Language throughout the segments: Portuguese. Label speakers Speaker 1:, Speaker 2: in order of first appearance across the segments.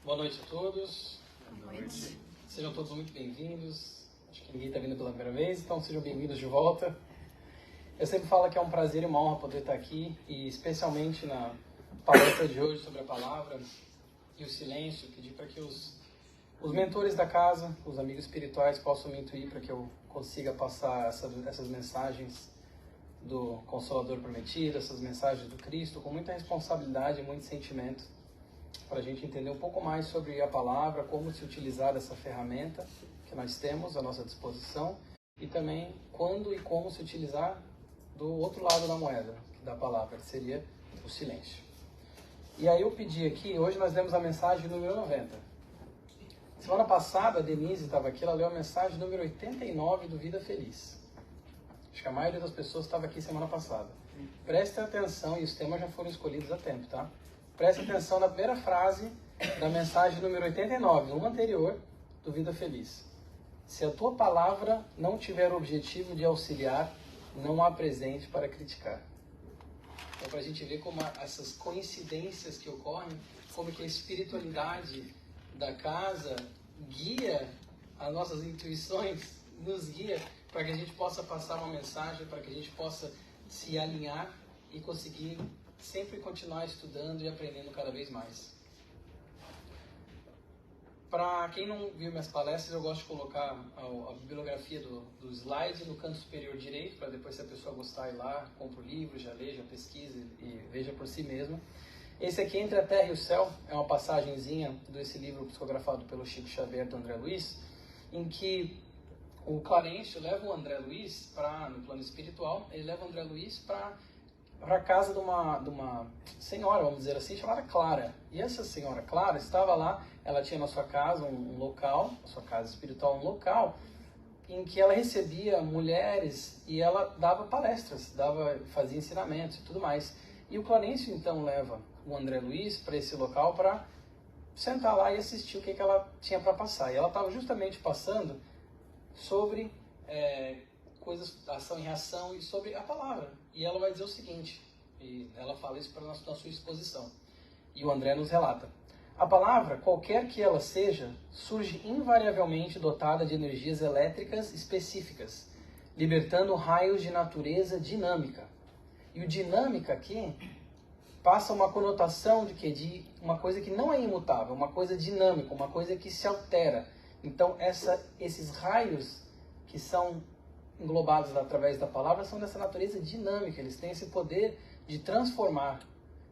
Speaker 1: Boa noite a todos.
Speaker 2: Boa noite.
Speaker 1: Sejam todos muito bem-vindos. Acho que ninguém está vindo pela primeira vez, então sejam bem-vindos de volta. Eu sempre falo que é um prazer e uma honra poder estar aqui, e especialmente na palestra de hoje sobre a palavra e o silêncio, pedir para que os mentores da casa, os amigos espirituais, possam me intuir para que eu consiga passar essas mensagens do Consolador Prometido, essas mensagens do Cristo, com muita responsabilidade e muito sentimento, para a gente entender um pouco mais sobre a palavra, como se utilizar dessa ferramenta que nós temos à nossa disposição, e também quando e como se utilizar do outro lado da moeda, da palavra, que seria o silêncio. E aí eu pedi aqui, hoje nós lemos a mensagem número 90. Semana passada a Denise estava aqui, ela leu a mensagem número 89 do Vida Feliz. Acho que a maioria das pessoas estava aqui semana passada. Prestem atenção, e os temas já foram escolhidos a tempo, tá? Prestem atenção na primeira frase da mensagem número 89, no anterior, do Vida Feliz. Se a tua palavra não tiver o objetivo de auxiliar, não há presente para criticar. Então, para a gente ver como essas coincidências que ocorrem, como que a espiritualidade da casa guia as nossas intuições, nos guia para que a gente possa passar uma mensagem, para que a gente possa se alinhar e conseguir sempre continuar estudando e aprendendo cada vez mais. Para quem não viu minhas palestras, eu gosto de colocar a bibliografia do slide no canto superior direito, para depois, se a pessoa gostar, ir lá, compra o livro, já leia, já pesquise e veja por si mesmo. Esse aqui, Entre a Terra e o Céu, é uma passagenzinha desse livro psicografado pelo Chico Xavier, do André Luiz, em que o Clarencio leva o André Luiz no plano espiritual, ele leva o André Luiz para a casa de uma senhora, vamos dizer assim, chamada Clara. E essa senhora Clara estava lá, ela tinha na sua casa um local, na sua casa espiritual, um local em que ela recebia mulheres e ela dava palestras, fazia ensinamentos e tudo mais. E o Clarencio então leva o André Luiz para esse local para sentar lá e assistir o que ela tinha para passar. E ela estava justamente passando sobre coisas, ação e reação, e sobre a palavra. E ela vai dizer o seguinte, e ela fala isso na sua exposição. E o André nos relata. A palavra, qualquer que ela seja, surge invariavelmente dotada de energias elétricas específicas, libertando raios de natureza dinâmica. E o dinâmica aqui passa uma conotação de uma coisa que não é imutável, uma coisa dinâmica, uma coisa que se altera. Então, esses raios que são englobados através da palavra são dessa natureza dinâmica. Eles têm esse poder de transformar,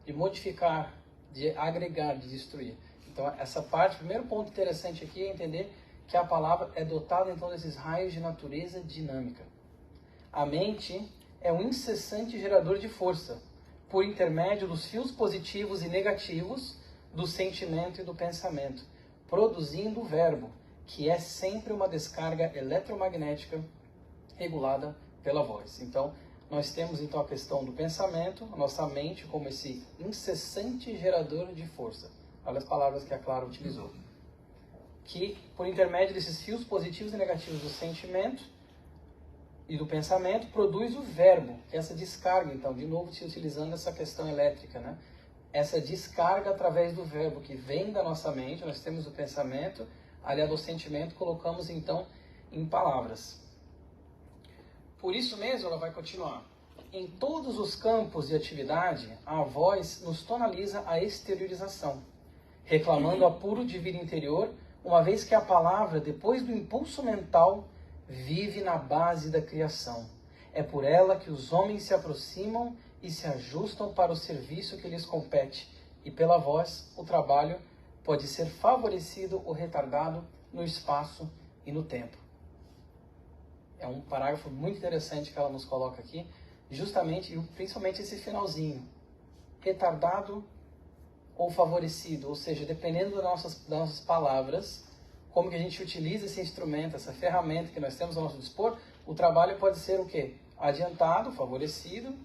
Speaker 1: de modificar, de agregar, de destruir. Então, essa parte, o primeiro ponto interessante aqui é entender que a palavra é dotada então desses raios de natureza dinâmica. A mente é um incessante gerador de força, por intermédio dos fios positivos e negativos do sentimento e do pensamento, produzindo o verbo, que é sempre uma descarga eletromagnética regulada pela voz. Então, nós temos então a questão do pensamento, a nossa mente como esse incessante gerador de força. Olha as palavras que a Clara utilizou. Que, por intermédio desses fios positivos e negativos do sentimento e do pensamento, produz o verbo, que é essa descarga, então, de novo se utilizando essa questão elétrica, né? Essa descarga através do verbo que vem da nossa mente, nós temos o pensamento, aliado ao sentimento, colocamos então em palavras. Por isso mesmo, ela vai continuar. Em todos os campos de atividade, a voz nos tonaliza a exteriorização, reclamando apuro de vida interior, uma vez que a palavra, depois do impulso mental, vive na base da criação. É por ela que os homens se aproximam e se ajustam para o serviço que lhes compete, e pela voz, o trabalho pode ser favorecido ou retardado no espaço e no tempo. É um parágrafo muito interessante que ela nos coloca aqui, justamente, e principalmente esse finalzinho. Retardado ou favorecido, ou seja, dependendo das nossas palavras, como que a gente utiliza esse instrumento, essa ferramenta que nós temos ao nosso dispor, o trabalho pode ser o quê? Adiantado, favorecido,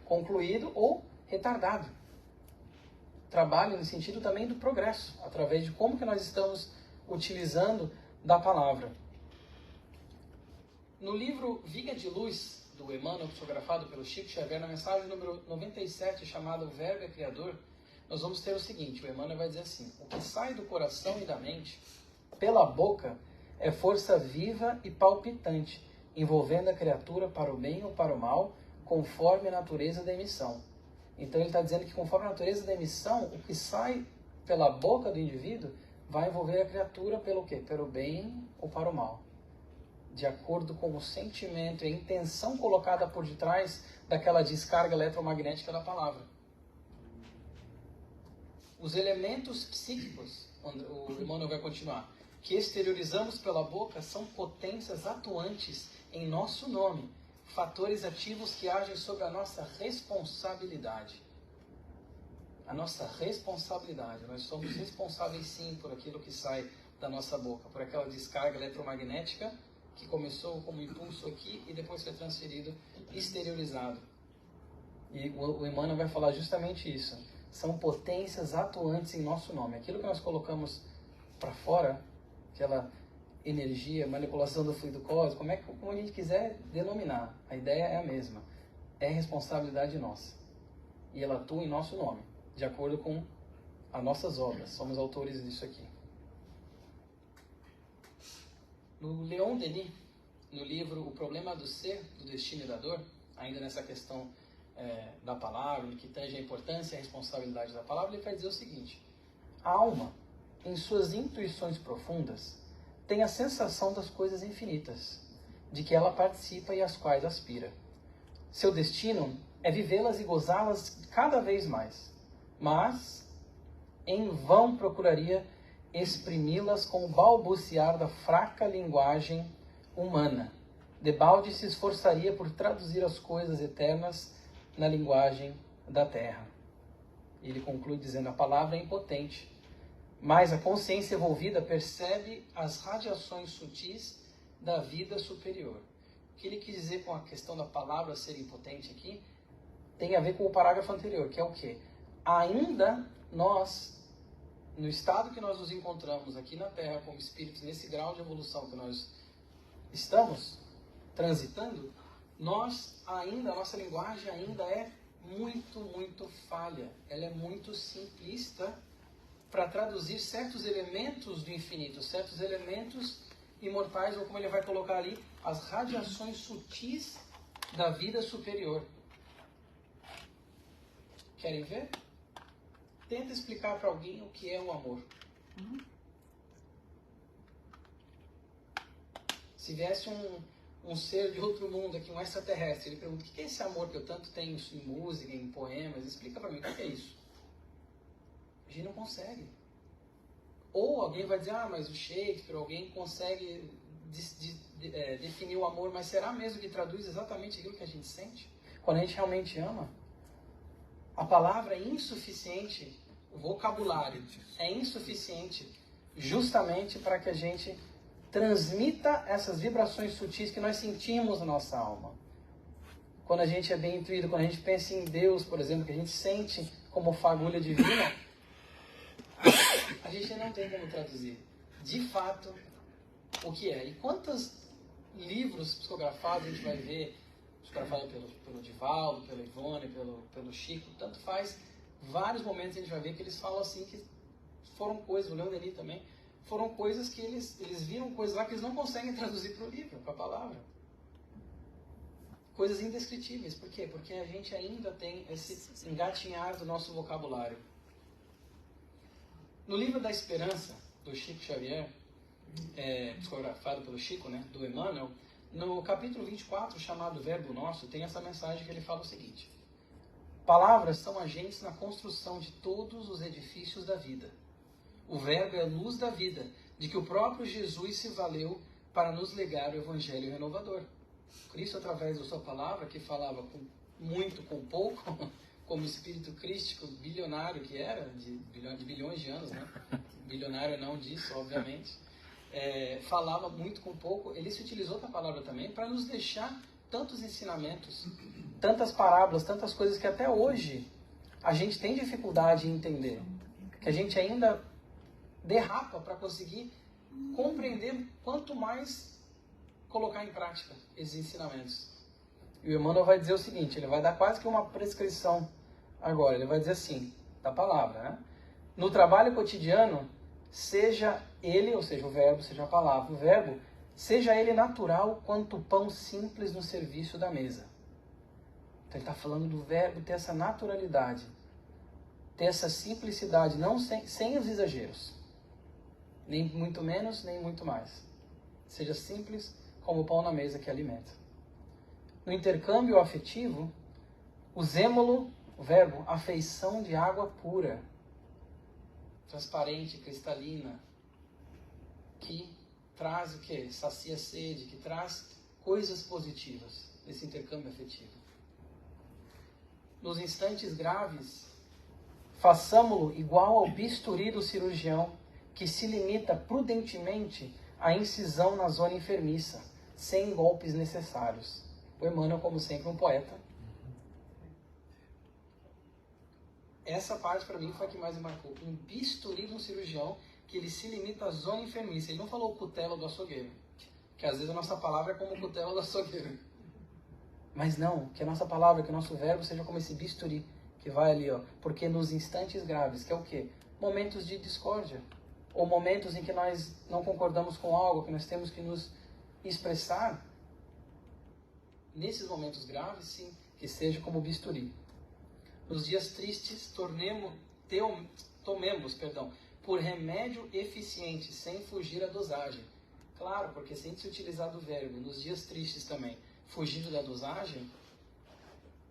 Speaker 1: concluído ou retardado. Trabalho no sentido também do progresso, através de como que nós estamos utilizando da palavra. No livro Viga de Luz, do Emmanuel, psicografado pelo Chico Xavier, na mensagem número 97, chamada O Verbo é Criador, nós vamos ter o seguinte, o Emmanuel vai dizer assim, o que sai do coração e da mente, pela boca, é força viva e palpitante, envolvendo a criatura para o bem ou para o mal, conforme a natureza da emissão. Então ele está dizendo que conforme a natureza da emissão, o que sai pela boca do indivíduo vai envolver a criatura pelo quê? Pelo bem ou para o mal. De acordo com o sentimento e a intenção colocada por detrás daquela descarga eletromagnética da palavra. Os elementos psíquicos, o Emmanuel vai continuar, que exteriorizamos pela boca são potências atuantes em nosso nome, fatores ativos que agem sobre a nossa responsabilidade. A nossa responsabilidade. Nós somos responsáveis sim por aquilo que sai da nossa boca, por aquela descarga eletromagnética que começou como impulso aqui e depois foi transferido, exteriorizado. E o Emmanuel vai falar justamente isso. São potências atuantes em nosso nome. Aquilo que nós colocamos para fora, aquela energia, manipulação do fluido cósmico, como a gente quiser denominar, a ideia é a mesma. É responsabilidade nossa. E ela atua em nosso nome, de acordo com as nossas obras. Somos autores disso aqui. No Leon Denis, no livro O Problema do Ser, do Destino e da Dor, ainda nessa questão da palavra, no que tange a importância e a responsabilidade da palavra, ele vai dizer o seguinte: a alma, em suas intuições profundas, tem a sensação das coisas infinitas, de que ela participa e às quais aspira. Seu destino é vivê-las e gozá-las cada vez mais, mas em vão procuraria exprimi-las com o balbuciar da fraca linguagem humana. Debalde se esforçaria por traduzir as coisas eternas na linguagem da terra. Ele conclui dizendo: a palavra é impotente, mas a consciência evolvida percebe as radiações sutis da vida superior. O que ele quis dizer com a questão da palavra ser impotente aqui tem a ver com o parágrafo anterior, que é o quê? Ainda nós, no estado que nós nos encontramos aqui na Terra como espíritos, nesse grau de evolução que nós estamos transitando, a nossa linguagem ainda é muito, muito falha. Ela é muito simplista para traduzir certos elementos do infinito, certos elementos imortais, ou como ele vai colocar ali, as radiações sutis da vida superior. Querem ver? Tenta explicar para alguém o que é o amor. Se viesse um ser de outro mundo aqui, um extraterrestre, ele pergunta: o que é esse amor que eu tanto tenho em música, em poemas? Explica para mim, o que é isso? A gente não consegue. Ou alguém vai dizer: mas o Shakespeare, alguém consegue definir o amor, mas será mesmo que traduz exatamente aquilo que a gente sente? Quando a gente realmente ama? A palavra é insuficiente, o vocabulário é insuficiente justamente para que a gente transmita essas vibrações sutis que nós sentimos na nossa alma. Quando a gente é bem intuído, quando a gente pensa em Deus, por exemplo, que a gente sente como fagulha divina, a gente não tem como traduzir de fato o que é. E quantos livros psicografados a gente vai ver, psicografado pelo Divaldo, pela Ivone, pelo Chico, tanto faz, vários momentos a gente vai ver que eles falam assim, que foram coisas, o Leon Denis também, foram coisas que eles viram coisas lá que eles não conseguem traduzir para o livro, para a palavra. Coisas indescritíveis. Por quê? Porque a gente ainda tem esse engatinhar do nosso vocabulário. No livro da Esperança, do Chico Xavier, psicografado pelo Chico, né, do Emmanuel, no capítulo 24, chamado Verbo Nosso, tem essa mensagem que ele fala o seguinte: palavras são agentes na construção de todos os edifícios da vida. O verbo é a luz da vida, de que o próprio Jesus se valeu para nos legar o Evangelho renovador. Cristo, através da sua palavra, que falava com muito, com pouco, como espírito crístico bilionário que era, de bilhões de anos, né? Bilionário não disso, obviamente. Falava muito com pouco. Ele se utilizou da palavra também para nos deixar tantos ensinamentos, tantas parábolas, tantas coisas que até hoje a gente tem dificuldade em entender, que a gente ainda derrapa para conseguir compreender, quanto mais colocar em prática esses ensinamentos. E o Emmanuel vai dizer o seguinte, ele vai dar quase que uma prescrição agora, ele vai dizer assim: da palavra, né? No trabalho cotidiano, seja ele, ou seja, o verbo, seja a palavra, o verbo, seja ele natural quanto o pão simples no serviço da mesa. Então ele está falando do verbo ter essa naturalidade, ter essa simplicidade, não sem os exageros. Nem muito menos, nem muito mais. Seja simples como o pão na mesa que alimenta. No intercâmbio afetivo, usemo-lo, o verbo, afeição de água pura, transparente, cristalina, que traz o quê? Sacia a sede, que traz coisas positivas nesse intercâmbio afetivo. Nos instantes graves, façamo-lo igual ao bisturi do cirurgião, que se limita prudentemente à incisão na zona enfermiça, sem golpes necessários. O Emmanuel, como sempre, um poeta. Essa parte para mim foi a que mais me marcou. Um bisturi de um cirurgião que ele se limita à zona enfermiça. Ele não falou cutela do açougueiro, que às vezes a nossa palavra é como cutela do açougueiro. Mas não, que a nossa palavra, que o nosso verbo seja como esse bisturi que vai ali, ó. Porque nos instantes graves, que é o quê? Momentos de discórdia, ou momentos em que nós não concordamos com algo, que nós temos que nos expressar. Nesses momentos graves, sim, que seja como bisturi. Nos dias tristes, tomemos, por remédio eficiente, sem fugir à dosagem. Claro, porque sem se utilizar do verbo, nos dias tristes também, fugindo da dosagem,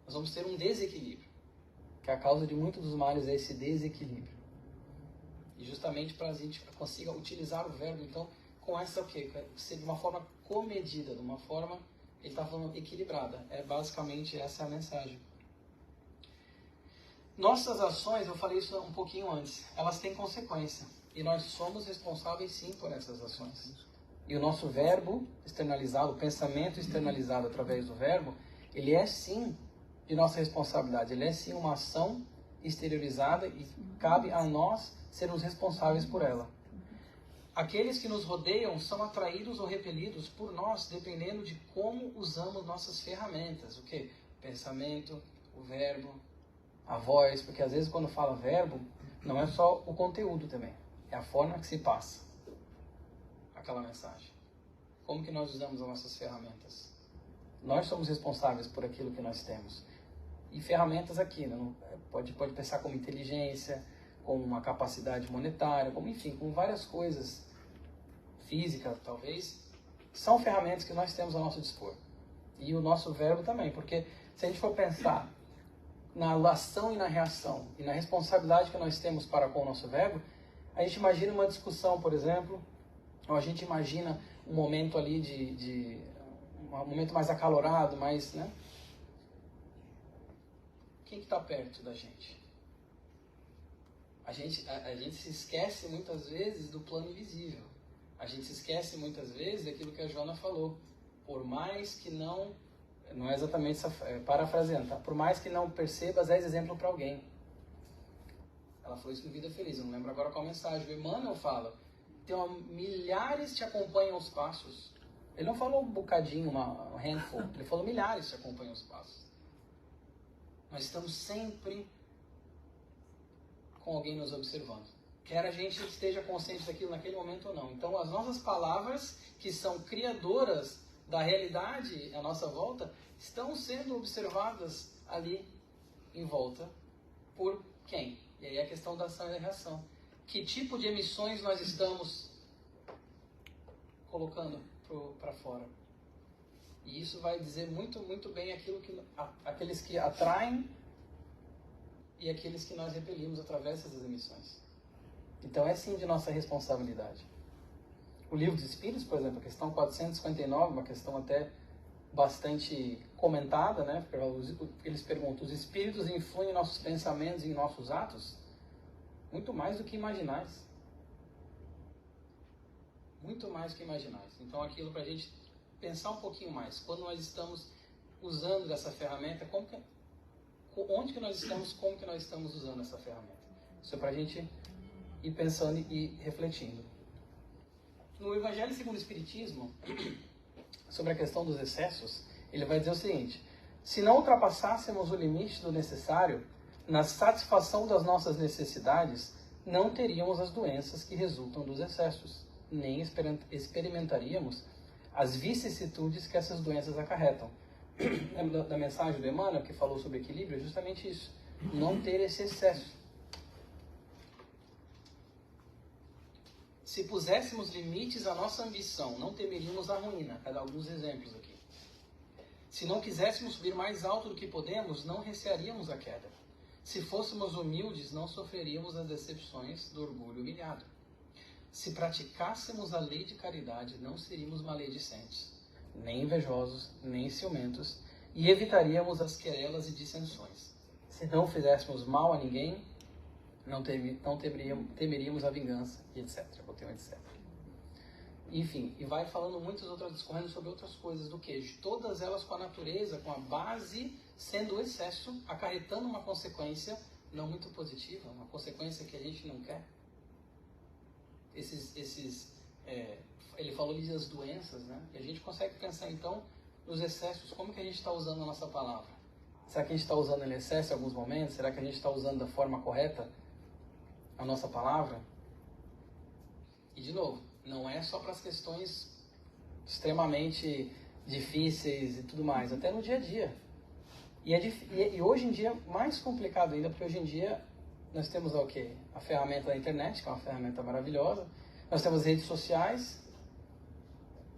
Speaker 1: nós vamos ter um desequilíbrio. Que a causa de muitos dos males é esse desequilíbrio. E justamente para a gente consiga utilizar o verbo, então, com essa o quê? De uma forma comedida, de uma forma, ele está falando equilibrada. É basicamente essa a mensagem. Nossas ações, eu falei isso um pouquinho antes, elas têm consequência. E nós somos responsáveis sim por essas ações. E o nosso verbo externalizado, o pensamento externalizado através do verbo, ele é sim de nossa responsabilidade. Ele é sim uma ação exteriorizada e cabe a nós sermos responsáveis por ela. Aqueles que nos rodeiam são atraídos ou repelidos por nós, dependendo de como usamos nossas ferramentas. O quê? O pensamento, o verbo, a voz, porque às vezes quando fala verbo, não é só o conteúdo também, é a forma que se passa aquela mensagem. Como que nós usamos as nossas ferramentas? Nós somos responsáveis por aquilo que nós temos. E ferramentas aqui, né? pode pensar como inteligência, como uma capacidade monetária, como enfim, com várias coisas, física talvez, são ferramentas que nós temos ao nosso dispor. E o nosso verbo também, porque se a gente for pensar na ação e na reação, e na responsabilidade que nós temos para com o nosso verbo, a gente imagina uma discussão, por exemplo, ou a gente imagina um momento ali um momento mais acalorado, mais, né? Quem que está perto da gente? A gente se esquece muitas vezes do plano invisível. A gente se esquece muitas vezes daquilo que a Joana falou. Por mais que não é exatamente parafraseando, tá? Por mais que não percebas, és exemplo para alguém. Ela falou isso no Vida Feliz, eu não lembro agora qual mensagem. O Emmanuel fala, milhares te acompanham os passos. Ele não falou um bocadinho, uma handful, ele falou milhares te acompanham os passos. Nós estamos sempre com alguém nos observando. Quer a gente esteja consciente daquilo naquele momento ou não. Então as nossas palavras, que são criadoras da realidade à nossa volta, estão sendo observadas ali em volta por quem? E aí a questão da ação e da reação. Que tipo de emissões nós estamos colocando para fora? E isso vai dizer muito, muito bem aqueles que atraem e aqueles que nós repelimos através dessas emissões. Então é sim de nossa responsabilidade. O Livro dos Espíritos, por exemplo, a questão 459, uma questão até bastante comentada, né? Eles perguntam, os espíritos influem em nossos pensamentos e em nossos atos? Muito mais do que imaginais. Muito mais do que imaginais. Então aquilo para a gente pensar um pouquinho mais. Quando nós estamos usando dessa ferramenta, onde que nós estamos, como que nós estamos usando essa ferramenta? Isso é para a gente ir pensando e refletindo. No Evangelho segundo o Espiritismo, sobre a questão dos excessos, ele vai dizer o seguinte: se não ultrapassássemos o limite do necessário, na satisfação das nossas necessidades, não teríamos as doenças que resultam dos excessos, nem experimentaríamos as vicissitudes que essas doenças acarretam. Lembra da mensagem do Emmanuel que falou sobre equilíbrio? É justamente isso, não ter esse excesso. Se puséssemos limites à nossa ambição, não temeríamos a ruína. Vou dar alguns exemplos aqui. Se não quiséssemos subir mais alto do que podemos, não recearíamos a queda. Se fôssemos humildes, não sofreríamos as decepções do orgulho humilhado. Se praticássemos a lei de caridade, não seríamos maledicentes, nem invejosos, nem ciumentos, e evitaríamos as querelas e dissensões. Se não fizéssemos mal a ninguém, não temeríamos a vingança, e etc. Botei um etc. Enfim, e vai falando muitas outras, discorrendo sobre outras coisas do queijo. Todas elas com a natureza, com a base sendo o excesso, acarretando uma consequência não muito positiva, uma consequência que a gente não quer. Ele falou ali das doenças, né? E a gente consegue pensar então nos excessos, como que a gente está usando a nossa palavra? Será que a gente está usando em excesso em alguns momentos? Será que a gente está usando da forma correta a nossa palavra? E de novo, não é só para as questões extremamente difíceis e tudo mais, até no dia a dia. E hoje em dia é mais complicado ainda, porque hoje em dia nós temos o quê? A ferramenta da internet, que é uma ferramenta maravilhosa. Nós temos redes sociais,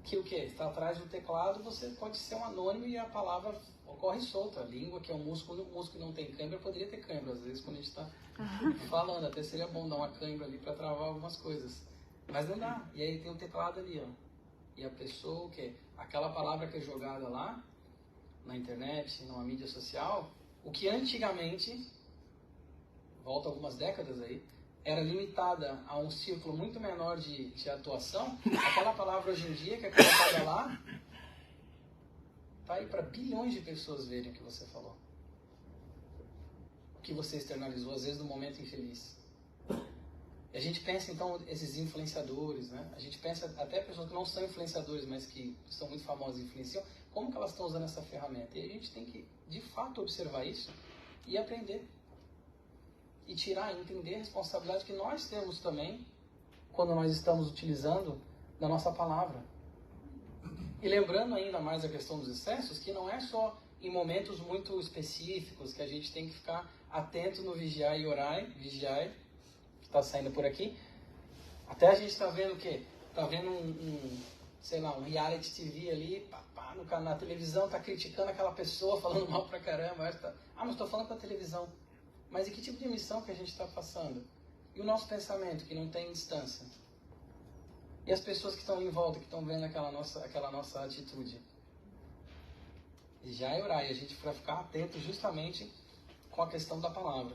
Speaker 1: que o quê? Está atrás do teclado, você pode ser um anônimo e a palavra ocorre solta. A língua, que é um músculo que não tem câimbra, poderia ter câimbra. Às vezes, quando a gente está falando, até seria bom dar uma câimbra ali para travar algumas coisas. Mas não dá. E aí tem o teclado ali, ó. E a pessoa, o quê? Aquela palavra que é jogada lá, na internet, numa mídia social, o que antigamente, volta algumas décadas aí, era limitada a um círculo muito menor de atuação, aquela palavra hoje em dia que é colocada lá, tá aí para bilhões de pessoas verem o que você falou. O que você externalizou, às vezes, no momento infeliz. E a gente pensa, então, esses influenciadores, né? A gente pensa até pessoas que não são influenciadores, mas que são muito famosas e influenciam, como que elas estão usando essa ferramenta? E a gente tem que, de fato, observar isso e aprender. E tirar, entender a responsabilidade que nós temos também quando nós estamos utilizando da nossa palavra. E lembrando ainda mais a questão dos excessos, que não é só em momentos muito específicos que a gente tem que ficar atento no vigiar e orar, vigiar, que está saindo por aqui. Até a gente está vendo o quê? Está vendo um reality TV ali, na televisão, está criticando aquela pessoa, falando mal pra caramba. Mas estou falando com a televisão. Mas e que tipo de missão que a gente está passando? E o nosso pensamento, que não tem distância? E as pessoas que estão em volta, que estão vendo aquela nossa atitude? E já é orar, e a gente vai ficar atento justamente com a questão da palavra.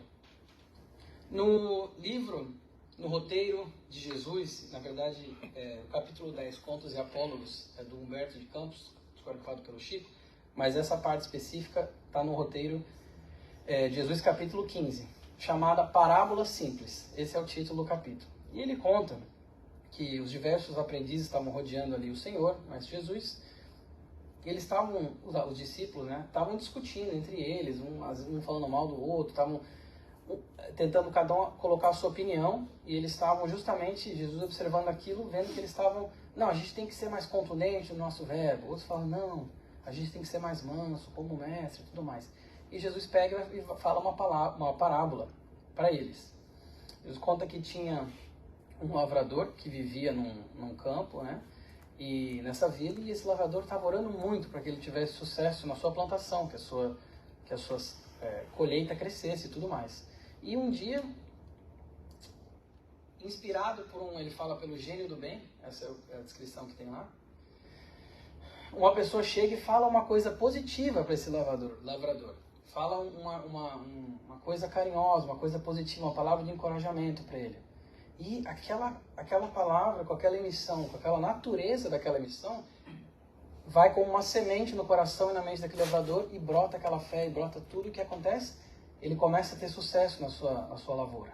Speaker 1: No livro, no roteiro de Jesus, na verdade, o capítulo 10, Contos e Apólogos, é do Humberto de Campos, psicografado pelo Chico, mas essa parte específica está no roteiro de Jesus, capítulo 15, chamada Parábola Simples. Esse é o título do capítulo. E ele conta que os diversos aprendizes estavam rodeando ali o Senhor, mas Jesus, e eles estavam, os discípulos, né, estavam discutindo entre eles, um falando mal do outro, estavam tentando cada um colocar a sua opinião, e eles estavam justamente, Jesus observando aquilo, vendo que eles estavam, não, a gente tem que ser mais contundente no nosso verbo. Outros falam, não, a gente tem que ser mais manso, como o mestre e tudo mais. E Jesus pega e fala uma parábola para eles. Jesus conta que tinha um lavrador que vivia num campo, né? E nessa vila, e esse lavrador estava orando muito para que ele tivesse sucesso na sua plantação, que a sua colheita crescesse e tudo mais. E um dia, inspirado por ele fala pelo gênio do bem, essa é a descrição que tem lá, uma pessoa chega e fala uma coisa positiva para esse lavrador. Fala uma coisa carinhosa, uma coisa positiva, uma palavra de encorajamento para ele. E aquela palavra, com aquela emissão, com aquela natureza daquela emissão, vai como uma semente no coração e na mente daquele lavrador e brota aquela fé, e brota tudo. O que acontece? Ele começa a ter sucesso na sua lavoura.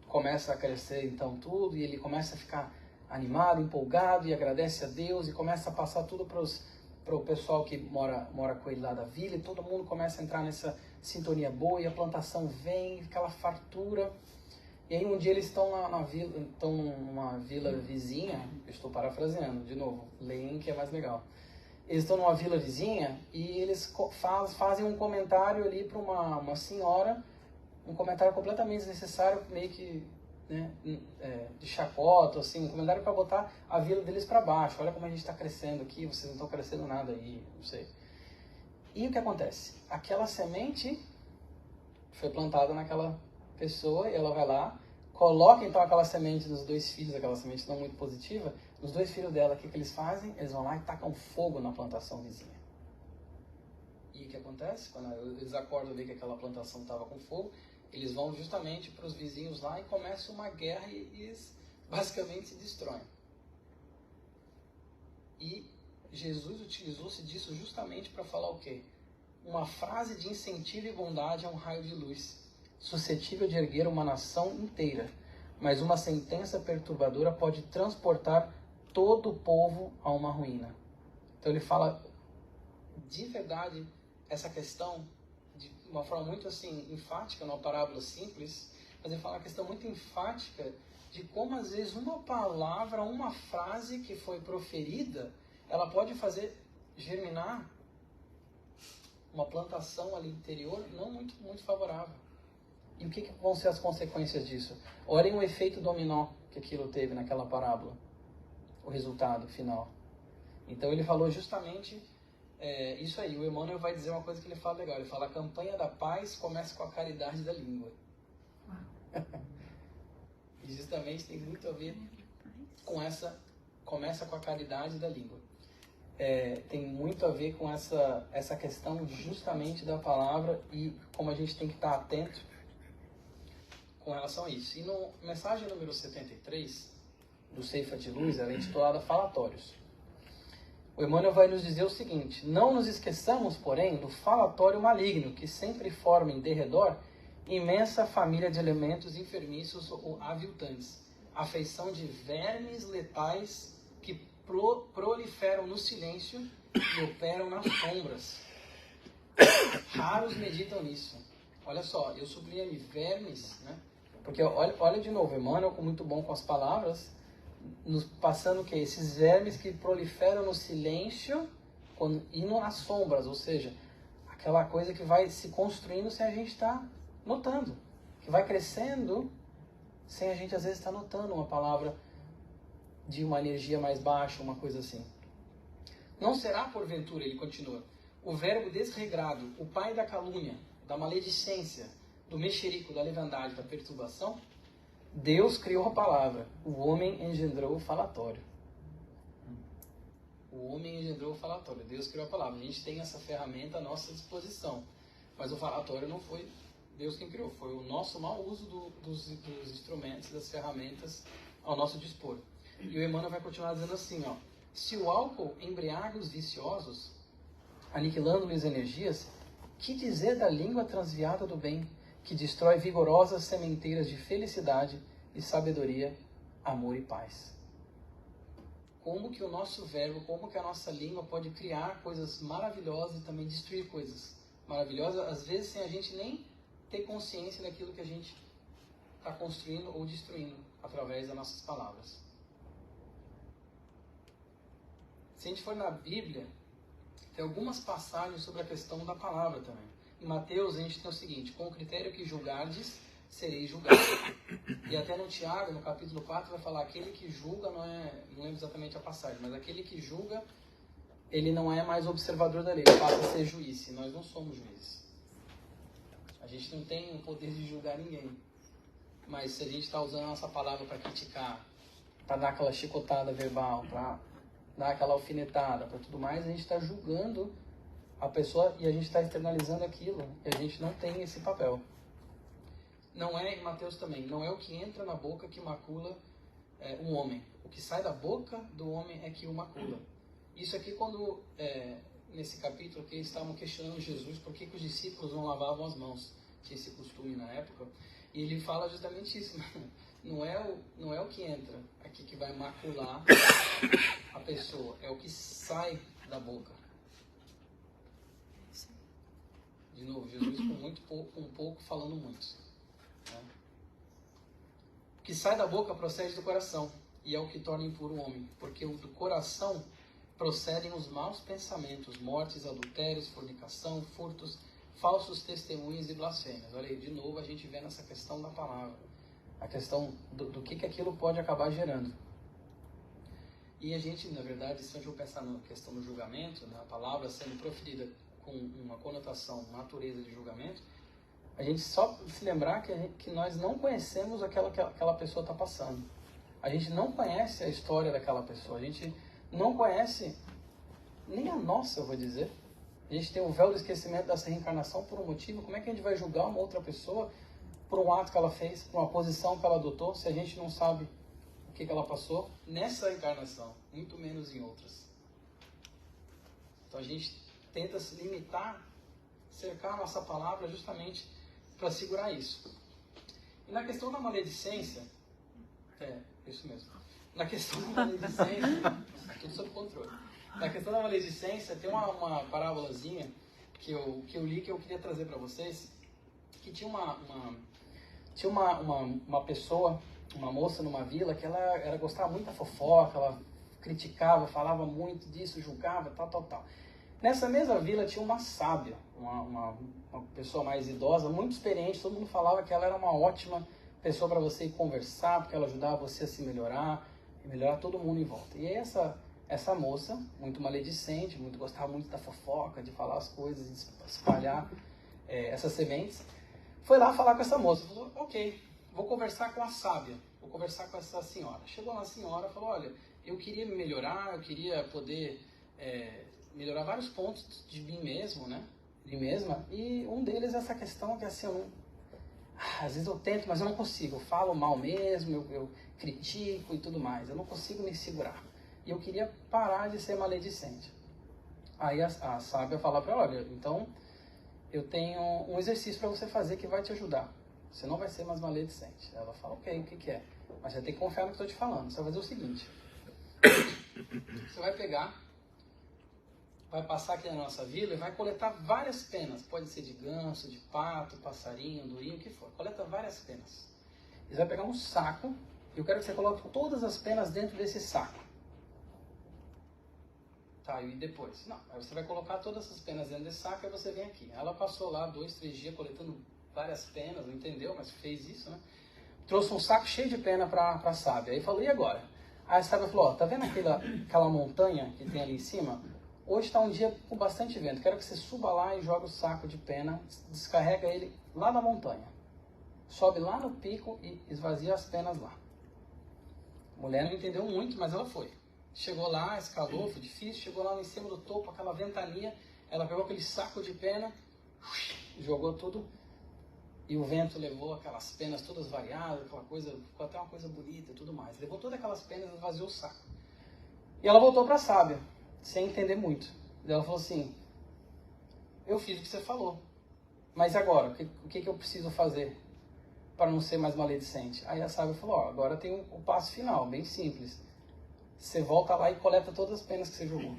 Speaker 1: Começa a crescer então tudo, e ele começa a ficar animado, empolgado, e agradece a Deus, e começa a passar tudo para o pessoal que mora com ele lá da vila, e todo mundo começa a entrar sintonia boa, e a plantação vem, aquela fartura. E aí um dia eles estão numa vila vizinha, eu estou parafraseando, de novo, leem que é mais legal. Eles estão numa vila vizinha e eles fazem um comentário ali para uma senhora, um comentário completamente desnecessário, meio que, né, de chacota, assim, um comentário para botar a vila deles para baixo. Olha como a gente está crescendo aqui, vocês não estão crescendo nada aí, não sei. E o que acontece? Aquela semente foi plantada naquela pessoa e ela vai lá, coloca então aquela semente dos dois filhos, aquela semente não muito positiva, os dois filhos dela, o que eles fazem? Eles vão lá e tacam fogo na plantação vizinha. E o que acontece? Quando eles acordam ver que aquela plantação estava com fogo, eles vão justamente para os vizinhos lá e começa uma guerra e eles basicamente se destroem. E Jesus utilizou-se disso justamente para falar o quê? Uma frase de incentivo e bondade é um raio de luz, suscetível de erguer uma nação inteira, mas uma sentença perturbadora pode transportar todo o povo a uma ruína. Então ele fala de verdade essa questão de uma forma muito assim enfática, numa parábola simples, mas ele fala uma questão muito enfática de como às vezes uma palavra, uma frase que foi proferida, ela pode fazer germinar uma plantação ali interior não muito favorável. E o que vão ser as consequências disso? Olhem o efeito dominó que aquilo teve naquela parábola, o resultado final. Então ele falou justamente isso aí. O Emmanuel vai dizer uma coisa que ele fala legal. Ele fala: a campanha da paz começa com a caridade da língua. E justamente tem muito a ver com começa com a caridade da língua. Tem muito a ver com essa questão justamente da palavra e como a gente tem que estar atento com relação a isso. E no mensagem número 73 do Ceifa de Luz, ela é intitulada Falatórios. O Emmanuel vai nos dizer o seguinte: não nos esqueçamos, porém, do falatório maligno, que sempre forma em derredor imensa família de elementos enfermiços ou aviltantes, afeição de vermes letais que proliferam no silêncio e operam nas sombras. Raros meditam nisso. Olha só, eu sublinhei vermes, né? Porque olha de novo, Emmanuel, muito bom com as palavras, nos passando o que? Esses vermes que proliferam no silêncio e nas sombras, ou seja, aquela coisa que vai se construindo sem a gente estar notando, que vai crescendo sem a gente às vezes estar notando uma palavra de uma energia mais baixa, uma coisa assim. Não será porventura, ele continua, o verbo desregrado, o pai da calúnia, da maledicência, do mexerico, da leviandade, da perturbação? Deus criou a palavra, o homem engendrou o falatório. O homem engendrou o falatório, Deus criou a palavra. A gente tem essa ferramenta à nossa disposição, mas o falatório não foi Deus quem criou, foi o nosso mau uso dos instrumentos, das ferramentas ao nosso dispor. E o Emmanuel vai continuar dizendo assim, ó: se o álcool embriaga os viciosos, aniquilando-lhes energias, que dizer da língua transviada do bem, que destrói vigorosas sementeiras de felicidade e sabedoria, amor e paz? Como que o nosso verbo, como que a nossa língua pode criar coisas maravilhosas e também destruir coisas maravilhosas, às vezes sem a gente nem ter consciência daquilo que a gente está construindo ou destruindo através das nossas palavras. Se a gente for na Bíblia, tem algumas passagens sobre a questão da palavra também. Em Mateus a gente tem o seguinte: com o critério que julgardes, sereis julgados. E até no Tiago, no capítulo 4, vai falar: aquele que julga, não lembro exatamente a passagem, mas aquele que julga, ele não é mais observador da lei, ele passa a ser juiz. E nós não somos juízes. A gente não tem o poder de julgar ninguém. Mas se a gente está usando a nossa palavra para criticar, para dar aquela chicotada verbal, para dar aquela alfinetada, para tudo mais, a gente está julgando a pessoa e a gente está externalizando aquilo. E a gente não tem esse papel. Não é, em Mateus também, não é o que entra na boca que macula um homem. O que sai da boca do homem é que o macula. Isso aqui quando, nesse capítulo que eles estavam questionando Jesus por que os discípulos não lavavam as mãos. Tinha esse costume na época. E ele fala justamente isso. Não é o que entra aqui que vai macular a pessoa. É o que sai da boca. De novo, Jesus com um pouco falando muito. Né? O que sai da boca procede do coração, e é o que torna impuro o homem, porque do coração procedem os maus pensamentos, mortes, adultérios, fornicação, furtos, falsos testemunhos e blasfêmias. Olha aí, de novo a gente vê nessa questão da palavra, a questão do que aquilo pode acabar gerando. E a gente, na verdade, se a gente for pensar na questão do julgamento, né, a palavra sendo proferida com uma conotação, natureza de julgamento, a gente só se lembrar que nós não conhecemos aquela que aquela pessoa está passando. A gente não conhece a história daquela pessoa, a gente não conhece nem a nossa, eu vou dizer. A gente tem o véu do esquecimento dessa reencarnação por um motivo. Como é que a gente vai julgar uma outra pessoa por um ato que ela fez, por uma posição que ela adotou, se a gente não sabe o que ela passou nessa encarnação, muito menos em outras. Então a gente tenta se limitar, cercar a nossa palavra justamente para segurar isso. E na questão da maledicência, isso mesmo. Na questão da maledicência, tudo sob controle. Na questão da maledicência, tem uma parábolazinha que eu li que eu queria trazer para vocês, que tinha uma pessoa, uma moça numa vila, que ela gostava muito da fofoca, ela criticava, falava muito disso, julgava, tal. Nessa mesma vila tinha uma sábia, uma pessoa mais idosa, muito experiente, todo mundo falava que ela era uma ótima pessoa para você ir conversar, porque ela ajudava você a se melhorar, e melhorar todo mundo em volta. E aí essa moça, muito maledicente, gostava muito da fofoca, de falar as coisas, de espalhar essas sementes, foi lá falar com essa moça. Falou, ok, vou conversar com a sábia, vou conversar com essa senhora. Chegou lá a senhora e falou, olha, eu queria me melhorar, eu queria poder melhorar vários pontos de mim mesmo, né? De mim mesma. E um deles é essa questão que assim, às vezes eu tento, mas eu não consigo. Eu falo mal mesmo, eu critico e tudo mais. Eu não consigo me segurar. E eu queria parar de ser maledicente. Aí a sábia fala para ela, olha, então eu tenho um exercício para você fazer que vai te ajudar. Você não vai ser mais maledicente. Ela fala, ok, o que é? Mas você tem que confiar no que eu estou te falando. Você vai fazer o seguinte. Você vai pegar, vai passar aqui na nossa vila e vai coletar várias penas. Pode ser de ganso, de pato, passarinho, andorinho, o que for. Coleta várias penas. Você vai pegar um saco e eu quero que você coloque todas as penas dentro desse saco. Tá, e depois? Não, aí você vai colocar todas essas penas dentro desse saco e você vem aqui. Ela passou lá 2, 3 dias coletando várias penas, não entendeu, mas fez isso, né? Trouxe um saco cheio de pena para a sábia. Aí falou, e agora? Aí a sábia falou, ó, tá vendo aquela montanha que tem ali em cima? Hoje está um dia com bastante vento. Quero que você suba lá e joga o saco de pena, descarrega ele lá na montanha. Sobe lá no pico e esvazia as penas lá. A mulher não entendeu muito, mas ela foi. Chegou lá, escalou, foi difícil. Chegou lá em cima do topo, aquela ventania. Ela pegou aquele saco de pena, jogou tudo. E o vento levou aquelas penas todas variadas, aquela coisa, ficou até uma coisa bonita e tudo mais. Levou todas aquelas penas e esvaziou o saco. E ela voltou para a sábia, sem entender muito. E ela falou assim, eu fiz o que você falou, mas agora, o que eu preciso fazer para não ser mais maledicente? Aí a sábia falou, ó, agora tem o passo final, bem simples. Você volta lá e coleta todas as penas que você jogou.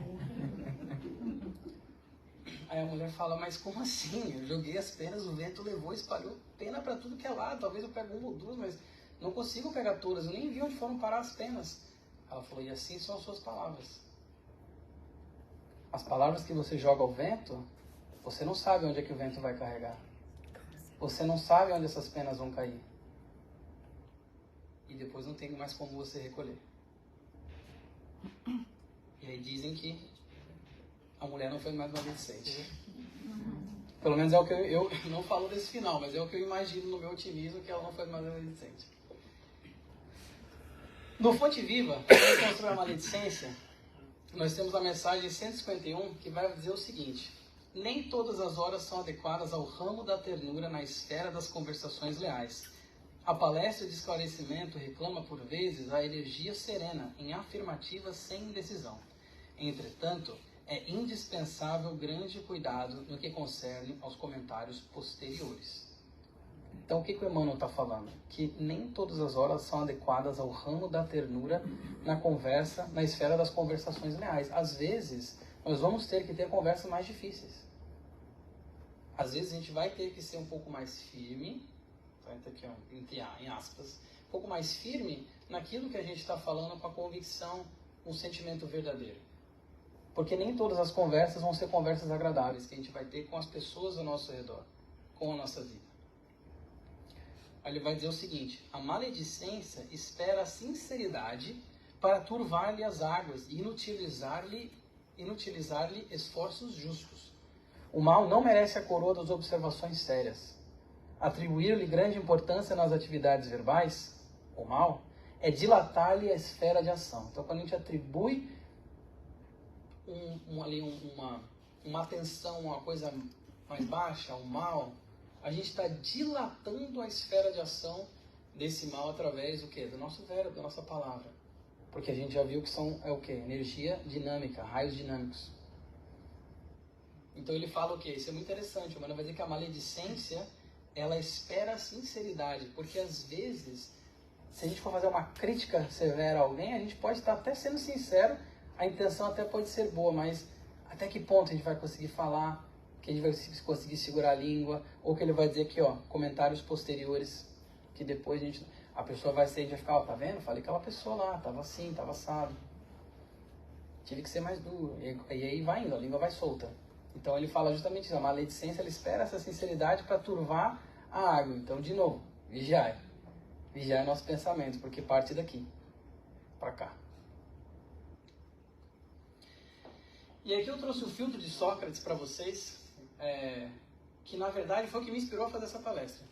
Speaker 1: Aí a mulher fala, mas como assim? Eu joguei as penas, o vento levou, espalhou pena para tudo que é lado. Talvez eu pegue uma ou duas, mas não consigo pegar todas. Eu nem vi onde foram parar as penas. Ela falou, e assim são as suas palavras. As palavras que você joga ao vento, você não sabe onde é que o vento vai carregar. Você não sabe onde essas penas vão cair. E depois não tem mais como você recolher. E aí dizem que a mulher não foi mais maledicente. Pelo menos é o que eu não falo desse final, mas é o que eu imagino no meu otimismo, que ela não foi mais maledicente. No Fonte Viva, para construir a maledicência, nós temos a mensagem 151 que vai dizer o seguinte: nem todas as horas são adequadas ao ramo da ternura na esfera das conversações leais. A palestra de esclarecimento reclama por vezes a energia serena em afirmativas sem indecisão. Entretanto, é indispensável grande cuidado no que concerne aos comentários posteriores. Então, o que o Emmanuel está falando? Que nem todas as horas são adequadas ao ramo da ternura na conversa, na esfera das conversações leais. Às vezes, nós vamos ter que ter conversas mais difíceis. Às vezes a gente vai ter que ser um pouco mais firme, tá? Então aqui, ó, em aspas, um pouco mais firme naquilo que a gente está falando com a convicção, um sentimento verdadeiro. Porque nem todas as conversas vão ser conversas agradáveis que a gente vai ter com as pessoas ao nosso redor, com a nossa vida. Aí ele vai dizer o seguinte: a maledicência espera a sinceridade para turvar-lhe as águas e inutilizar-lhe esforços justos. O mal não merece a coroa das observações sérias. Atribuir-lhe grande importância nas atividades verbais, o mal, é dilatar-lhe a esfera de ação. Então, quando a gente atribui uma atenção, uma coisa mais baixa, um mal, a gente está dilatando a esfera de ação desse mal através do quê? Do nosso verbo, da nossa palavra. Porque a gente já viu que é o quê? Energia dinâmica, raios dinâmicos. Então ele fala o quê? Isso é muito interessante. O Mano vai dizer que a maledicência, ela espera a sinceridade. Porque às vezes, se a gente for fazer uma crítica severa a alguém, a gente pode estar até sendo sincero, a intenção até pode ser boa, mas até que ponto a gente vai conseguir falar, que a gente vai conseguir segurar a língua, ou que ele vai dizer aqui, ó, comentários posteriores, que depois a pessoa vai sair e vai ficar, ó, tá vendo? Falei aquela pessoa lá, tava assim, tava assado. Tive que ser mais duro. E aí vai indo, a língua vai solta. Então ele fala justamente isso, a maledicência, ela espera essa sinceridade para turvar a água. Então, de novo, vigiai. Vigiai nosso pensamento, porque parte daqui, para cá. E aqui eu trouxe o filtro de Sócrates para vocês, que na verdade foi o que me inspirou a fazer essa palestra.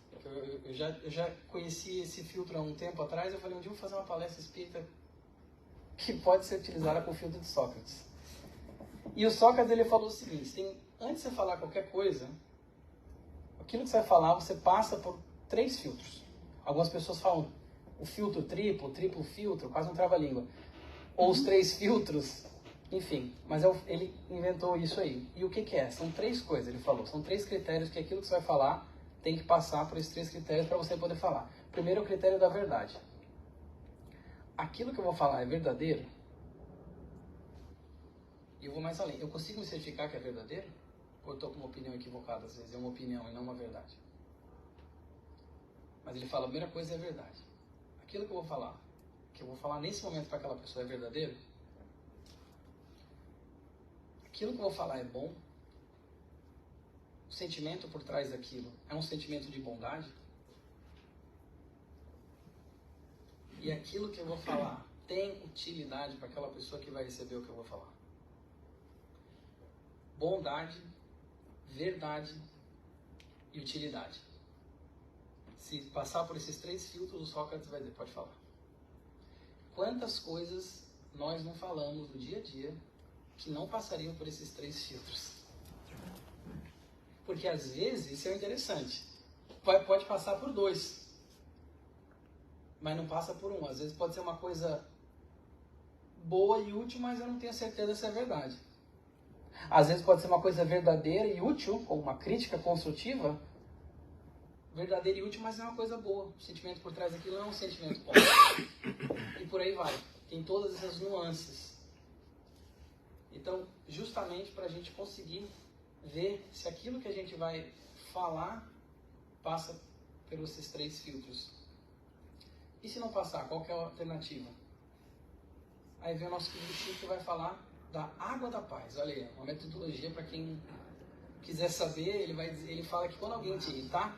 Speaker 1: Eu já conheci esse filtro há um tempo atrás, eu falei, um dia eu vou fazer uma palestra espírita que pode ser utilizada com o filtro de Sócrates. E o Sócrates, ele falou o seguinte: antes de você falar qualquer coisa, aquilo que você vai falar, você passa por 3 filtros. Algumas pessoas falam o filtro triplo filtro, quase um trava-língua. Ou os 3 filtros, enfim. Mas ele inventou isso aí. E o que é? São 3 coisas, ele falou. São 3 critérios que aquilo que você vai falar tem que passar por esses 3 critérios para você poder falar. Primeiro, o critério da verdade. Aquilo que eu vou falar é verdadeiro? E eu vou mais além. Eu consigo me certificar que é verdadeiro? Ou eu estou com uma opinião equivocada? Às vezes é uma opinião e não uma verdade. Mas ele fala, a primeira coisa é a verdade. Aquilo que eu vou falar nesse momento para aquela pessoa é verdadeiro? Aquilo que eu vou falar é bom? O sentimento por trás daquilo é um sentimento de bondade? E aquilo que eu vou falar tem utilidade para aquela pessoa que vai receber o que eu vou falar? Bondade, verdade e utilidade. Se passar por esses 3 filtros, o Sócrates vai dizer, pode falar. Quantas coisas nós não falamos no dia a dia que não passariam por esses 3 filtros? Porque às vezes, isso é interessante, pode passar por 2, mas não passa por 1. Às vezes pode ser uma coisa boa e útil, mas eu não tenho certeza se é verdade. Às vezes pode ser uma coisa verdadeira e útil, ou uma crítica construtiva, verdadeira e útil, mas é uma coisa boa. O sentimento por trás daquilo não é um sentimento bom. E por aí vai. Tem todas essas nuances. Então, justamente para a gente conseguir ver se aquilo que a gente vai falar passa pelos esses 3 filtros. E se não passar, qual que é a alternativa? Aí vem o nosso querido Chico que vai falar da água da paz. Olha aí, uma metodologia para quem quiser saber. Ele fala que quando alguém te irritar,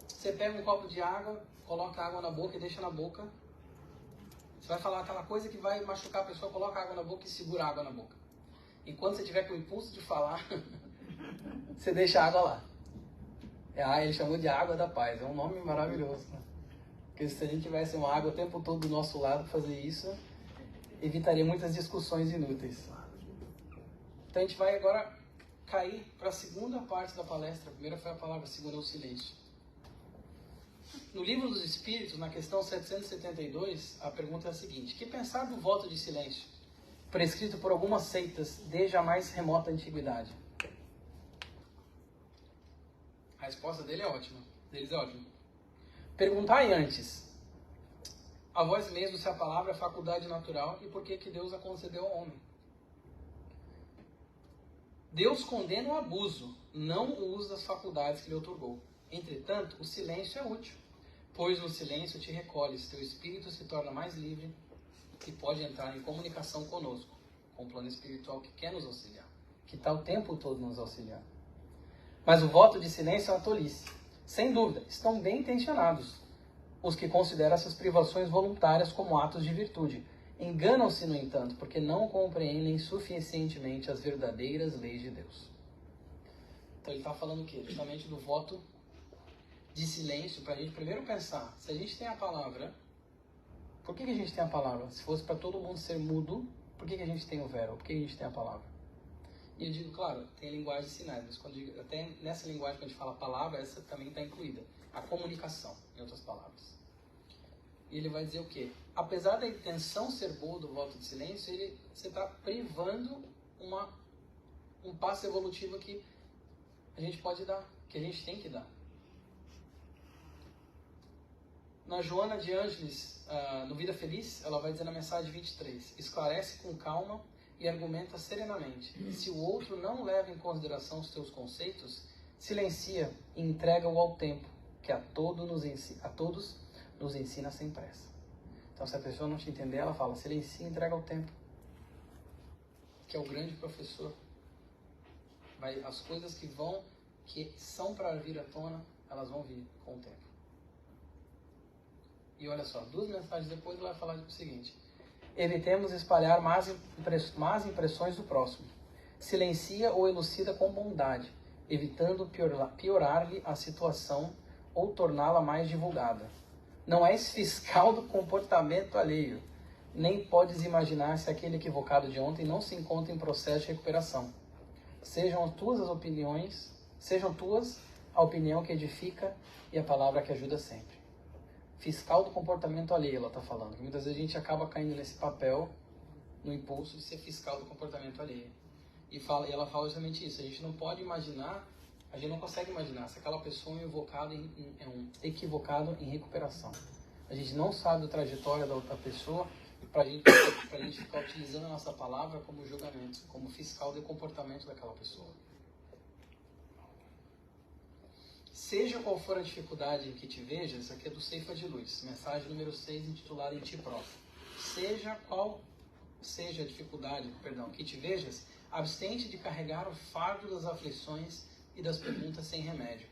Speaker 1: você pega um copo de água, coloca a água na boca e deixa na boca. Você vai falar aquela coisa que vai machucar a pessoa, coloca a água na boca e segura a água na boca. Enquanto você tiver com o impulso de falar, você deixa a água lá. Ele chamou de água da paz. É um nome maravilhoso. Né? Porque se a gente tivesse uma água o tempo todo do nosso lado para fazer isso, evitaria muitas discussões inúteis. Então a gente vai agora cair para a segunda parte da palestra. A primeira foi a palavra, a segunda é o silêncio. No Livro dos Espíritos, na questão 772, a pergunta é a seguinte: que pensar do voto de silêncio, prescrito por algumas seitas desde a mais remota antiguidade? A resposta deles é ótima. Perguntai antes a vós mesmo se a palavra é faculdade natural e por que Deus a concedeu ao homem. Deus condena o abuso, não o uso das faculdades que lhe outorgou. Entretanto, o silêncio é útil, pois no silêncio te recolhes, teu espírito se torna mais livre e pode entrar em comunicação conosco, com o plano espiritual que quer nos auxiliar, que está o tempo todo nos auxiliar. Mas o voto de silêncio é uma tolice. Sem dúvida, estão bem intencionados os que consideram essas privações voluntárias como atos de virtude. Enganam-se, no entanto, porque não compreendem suficientemente as verdadeiras leis de Deus. Então ele está falando o quê? Justamente do voto de silêncio, para a gente primeiro pensar, se a gente tem a palavra, por que a gente tem a palavra? Se fosse para todo mundo ser mudo, por que a gente tem o verbo? Por que a gente tem a palavra? E eu digo, claro, tem a linguagem de sinais, mas quando digo, até nessa linguagem que a gente fala palavra, essa também está incluída. A comunicação, em outras palavras. E ele vai dizer o quê? Apesar da intenção ser boa do voto de silêncio, você está privando um passo evolutivo que a gente pode dar, que a gente tem que dar. Na Joana de Ângeles, no Vida Feliz, ela vai dizer na mensagem 23, esclarece com calma e argumenta serenamente. Se o outro não leva em consideração os teus conceitos, silencia e entrega-o ao tempo, que a todos nos ensina sem pressa. Então, se a pessoa não te entender, ela fala, silencia e entrega ao tempo, que é o grande professor. As coisas que são para vir à tona, elas vão vir com o tempo. E olha só, 2 mensagens depois ela vai falar o seguinte: evitemos espalhar más impressões do próximo. Silencia ou elucida com bondade, evitando piorar-lhe a situação ou torná-la mais divulgada. Não és fiscal do comportamento alheio, nem podes imaginar se aquele equivocado de ontem não se encontra em processo de recuperação. Sejam tuas a opinião que edifica e a palavra que ajuda sempre. Fiscal do comportamento alheio, ela está falando. Muitas vezes a gente acaba caindo nesse papel, no impulso de ser fiscal do comportamento alheio. E ela fala justamente isso. A gente não pode imaginar, a gente não consegue imaginar se aquela pessoa é um equivocado em recuperação. A gente não sabe a trajetória da outra pessoa para a gente ficar utilizando a nossa palavra como julgamento, como fiscal do comportamento daquela pessoa. Seja qual for a dificuldade em que te vejas, aqui é do Ceifa de Luz, mensagem número 6, intitulada Em Ti Próprio. Seja qual seja a dificuldade, que te vejas, abstente de carregar o fardo das aflições e das perguntas sem remédio.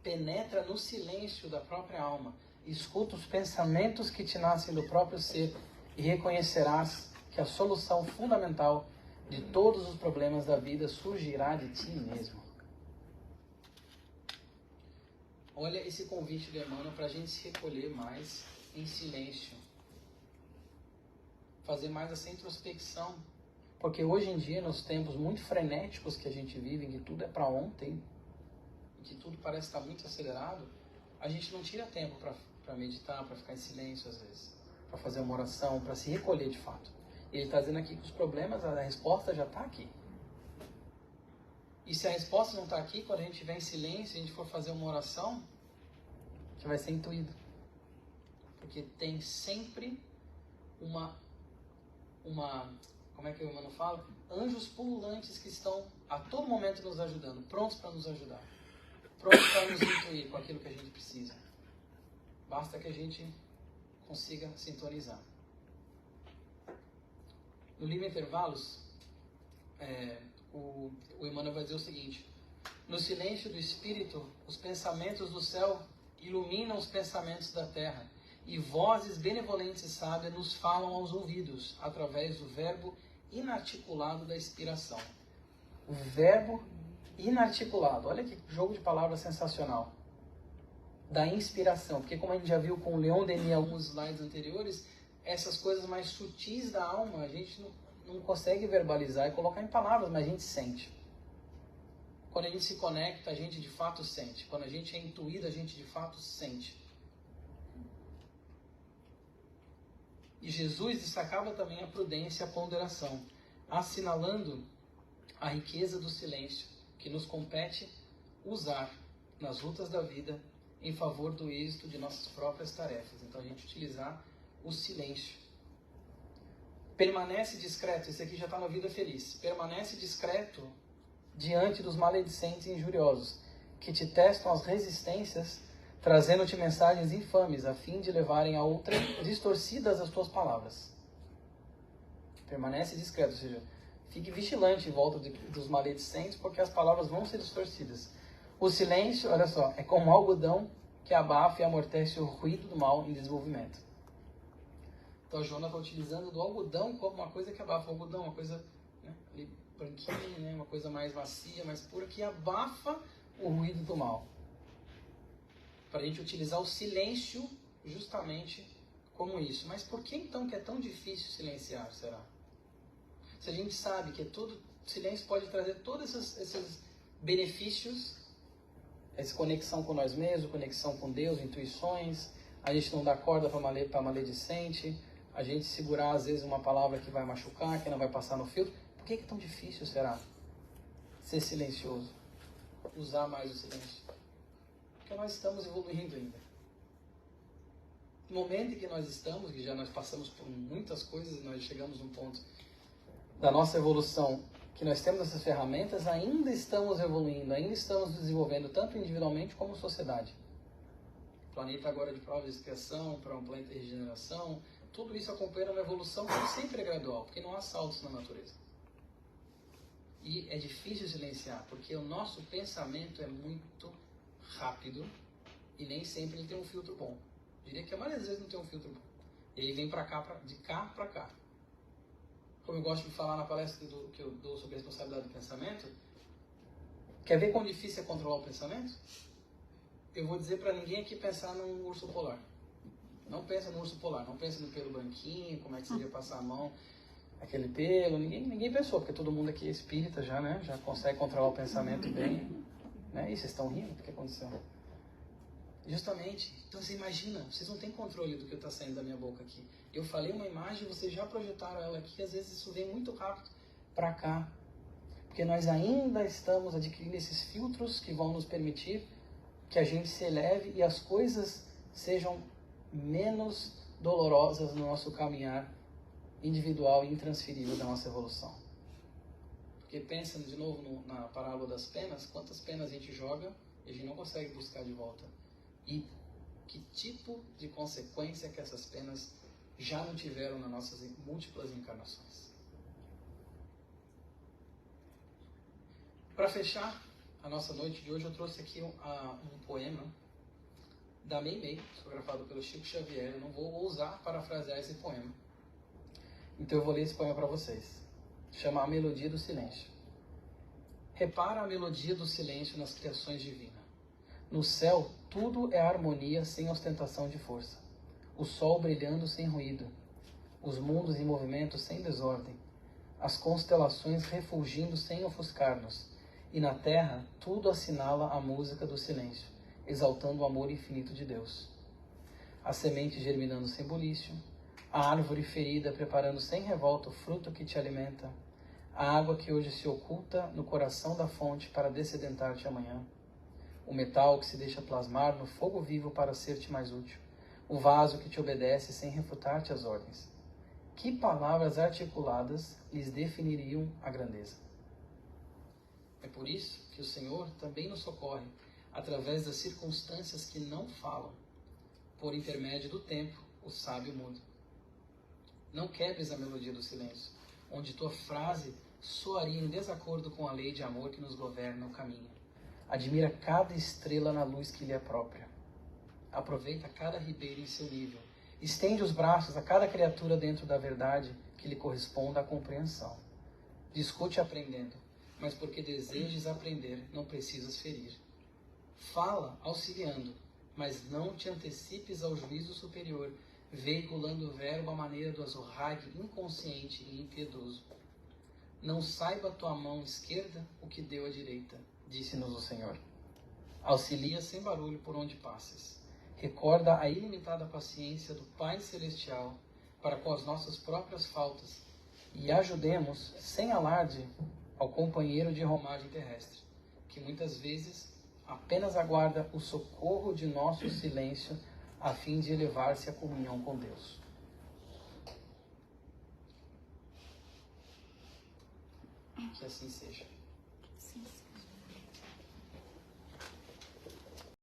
Speaker 1: Penetra no silêncio da própria alma, escuta os pensamentos que te nascem do próprio ser e reconhecerás que a solução fundamental de todos os problemas da vida surgirá de ti mesmo. Olha esse convite do Emmanuel para a gente se recolher mais em silêncio. Fazer mais essa introspecção. Porque hoje em dia, nos tempos muito frenéticos que a gente vive, em que tudo é para ontem, em que tudo parece estar muito acelerado, a gente não tira tempo para meditar, para ficar em silêncio às vezes, para fazer uma oração, para se recolher de fato. E ele está dizendo aqui que os problemas, a resposta já está aqui. E se a resposta não está aqui, quando a gente estiver em silêncio e a gente for fazer uma oração, já vai ser intuído. Porque tem sempre como é que o Emmanuel fala? Anjos pululantes que estão a todo momento nos ajudando, prontos para nos ajudar. Prontos para nos intuir com aquilo que a gente precisa. Basta que a gente consiga sintonizar. No livro Intervalos, o Emmanuel vai dizer o seguinte: no silêncio do Espírito, os pensamentos do céu iluminam os pensamentos da terra, e vozes benevolentes e sábias nos falam aos ouvidos, através do verbo inarticulado da inspiração. O verbo inarticulado, olha que jogo de palavras sensacional. Da inspiração, porque como a gente já viu com o Leon Denis em alguns slides anteriores, essas coisas mais sutis da alma, a gente não consegue verbalizar e colocar em palavras, mas a gente sente. Quando a gente se conecta, a gente de fato sente. Quando a gente é intuído, a gente de fato sente. E Jesus destacava também a prudência e a ponderação, assinalando a riqueza do silêncio que nos compete usar nas lutas da vida em favor do êxito de nossas próprias tarefas. Então a gente utilizar o silêncio. Permanece discreto, isso aqui já está na Vida Feliz. Permanece discreto diante dos maledicentes e injuriosos, que te testam as resistências, trazendo-te mensagens infames, a fim de levarem a outra distorcidas as tuas palavras. Permanece discreto, ou seja, fique vigilante em volta dos maledicentes, porque as palavras vão ser distorcidas. O silêncio, olha só, é como algodão que abafa e amortece o ruído do mal em desenvolvimento. Então Jonas está utilizando do algodão como uma coisa que abafa. O algodão, uma coisa, né, ali, branquinha, né, uma coisa mais macia, mais pura, que abafa o ruído do mal. Para a gente utilizar o silêncio justamente como isso. Mas por que então que é tão difícil silenciar, será? Se a gente sabe que silêncio pode trazer todos esses benefícios, essa conexão com nós mesmos, conexão com Deus, intuições, a gente não dá corda para maledicente, a gente segurar às vezes uma palavra que vai machucar, que não vai passar no filtro. Por que é tão difícil, será? Ser silencioso, usar mais o silêncio. Porque nós estamos evoluindo ainda. No momento em que nós estamos, que já nós passamos por muitas coisas e nós chegamos num ponto da nossa evolução, que nós temos essas ferramentas, ainda estamos evoluindo, ainda estamos desenvolvendo, tanto individualmente como sociedade. O planeta agora de prova de expiação, para um planeta de regeneração, tudo isso acompanha uma evolução que sempre é gradual, porque não há saltos na natureza. E é difícil silenciar, porque o nosso pensamento é muito rápido e nem sempre ele tem um filtro bom. Eu diria que a maioria das vezes não tem um filtro bom. E ele vem de cá para cá. Como eu gosto de falar na palestra que eu dou sobre a responsabilidade do pensamento, quer ver quão difícil é controlar o pensamento? Eu vou dizer para ninguém aqui pensar num urso polar. Não pensa no urso polar, não pensa no pelo branquinho, como é que seria passar a mão, aquele pelo. Ninguém pensou, porque todo mundo aqui é espírita já, né? Já consegue controlar o pensamento bem. Né? E vocês estão rindo? O que aconteceu? Justamente. Então você imagina, vocês não têm controle do que está saindo da minha boca aqui. Eu falei uma imagem, vocês já projetaram ela aqui, às vezes isso vem muito rápido para cá. Porque nós ainda estamos adquirindo esses filtros que vão nos permitir que a gente se eleve e as coisas sejam menos dolorosas no nosso caminhar individual e intransferível da nossa evolução. Porque pensa de novo na parábola das penas, quantas penas a gente joga e a gente não consegue buscar de volta. E que tipo de consequência que essas penas já não tiveram nas nossas múltiplas encarnações. Para fechar a nossa noite de hoje, eu trouxe aqui um poema da Meimei, psicografado pelo Chico Xavier. Eu não vou ousar parafrasear esse poema. Então eu vou ler esse poema para vocês. Chama A Melodia do Silêncio. Repara a melodia do silêncio nas criações divinas. No céu, tudo é harmonia sem ostentação de força. O sol brilhando sem ruído. Os mundos em movimento sem desordem. As constelações refulgindo sem ofuscar-nos. E na terra, tudo assinala a música do silêncio, exaltando o amor infinito de Deus. A semente germinando sem bulício. A árvore ferida preparando sem revolta o fruto que te alimenta. A água que hoje se oculta no coração da fonte para dessedentar-te amanhã. O metal que se deixa plasmar no fogo vivo para ser-te mais útil. O vaso que te obedece sem refutar-te as ordens. Que palavras articuladas lhes definiriam a grandeza? É por isso que o Senhor também nos socorre, através das circunstâncias que não falam. Por intermédio do tempo, o sábio muda. Não quebres a melodia do silêncio, onde tua frase soaria em desacordo com a lei de amor que nos governa o caminho. Admira cada estrela na luz que lhe é própria. Aproveita cada ribeiro em seu nível. Estende os braços a cada criatura dentro da verdade que lhe corresponda à compreensão. Discute aprendendo, mas porque desejes aprender, não precisas ferir. Fala auxiliando, mas não te antecipes ao juízo superior, veiculando o verbo à maneira do azorrague inconsciente e impiedoso. Não saiba tua mão esquerda o que deu à direita, disse-nos o Senhor. Auxilia sem barulho por onde passes. Recorda a ilimitada paciência do Pai Celestial para com as nossas próprias faltas e ajudemos, sem alarde, ao companheiro de romagem terrestre, que muitas vezes apenas aguarda o socorro de nosso silêncio a fim de elevar-se à comunhão com Deus. Que assim seja.
Speaker 2: sim.